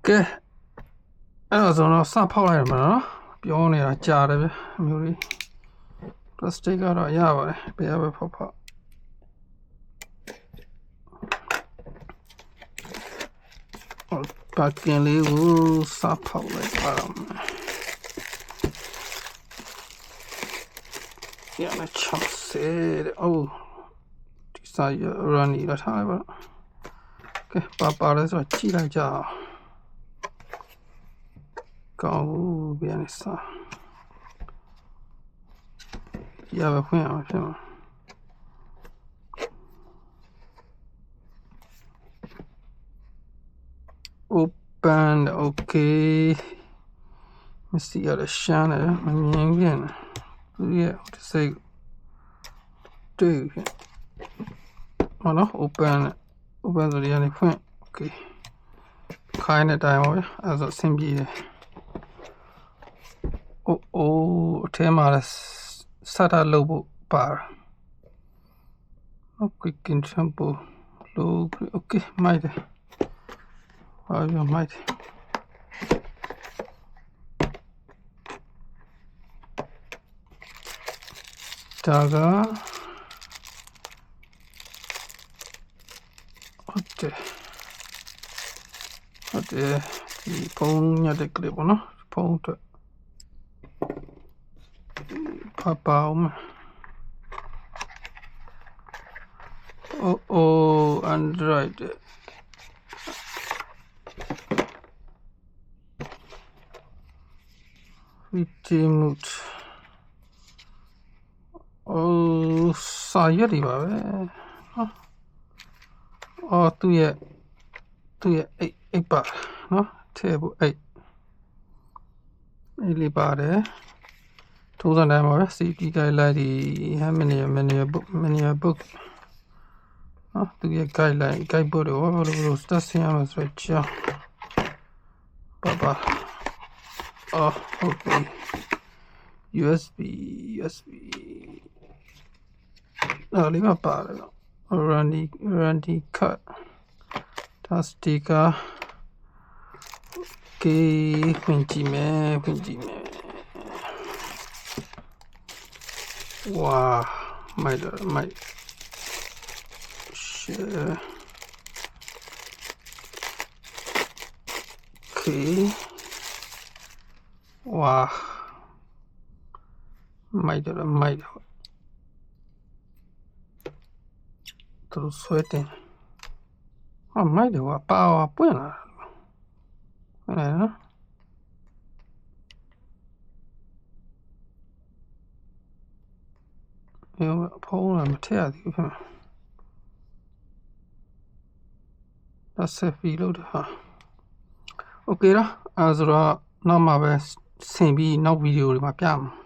ကဲအဲ့တော့ကျွန်တော်စဖောက်လိုက်ရမှာနော်ပြောနေတာကြားတယ်ဗျအမျိုးလေး plastic ကတော့ရပါတယ်ဘယ်ပဲဖောက်ပါကင်လေးကိုစဖောက်လိုက်ပါမယ်ရမယ်ချောက်စေအိုးဒီစာရ run ရထားလိုက်ပါကဲပါလဲဆိုတော့ကြည့်လိုက်ကြအောင်ကောင်းဘူးပြန်နေစားရပါဖွင့်အောင်ဖြစ်မှာopen okay မစီရရှမ်းတယ်မမြင်ပြန်သူရဲ့ဒီစိတ်တွေ့ပြန်ဟောနော် open ဆိုရနေဖွင့် okay ခိုင်းတဲ့အတိုင်းပါပဲအဲ့ဒါဆိုအဆင်ပြေတယ်အိုးအထဲမှာစတာလုပ်ဖို့ပါ quick example look okay မိုက်တယ်ဟာရမိုက်တယ်ဒါကဟုတ်တယ်ဒီဖုန်းညတဲ့ကလေးပေါ့နော်ဖုန်းအတွက်ပါအောင် Android remote စာရွက်တွေပါပဲသူရဲ့အိတ်ပါနော်ထည့်ဖို့အိတ်လေးပါတယ်ထုံးစံတိုင်းပါပဲ safety guideline ဒီ manual book သူရဲ့ guide book တော့ဘယ်လိုစတက်ဆင်းရမလဲဆိုတော့ကြောင်းပါဟုတ်ပြီ USB လေးပါပါတယ် Randy cut ဒါ sticker ကေဖွင့်ကြည့်မယ်ဝါမိုက်share okay ဝါမိုက်သူဆွဲတင်မိုက်တယ်ပါပွင့်လာနော်ဖုန်းလာမထည့်ရသေးဘူးခင်ဗျာဆက်ဖီလို့ဟာโอเคလားအဲဆိုတော့နောက်မှပဲဆင်ပြီးနောက်ဗီဒီယိုတွေမှာပြမယ်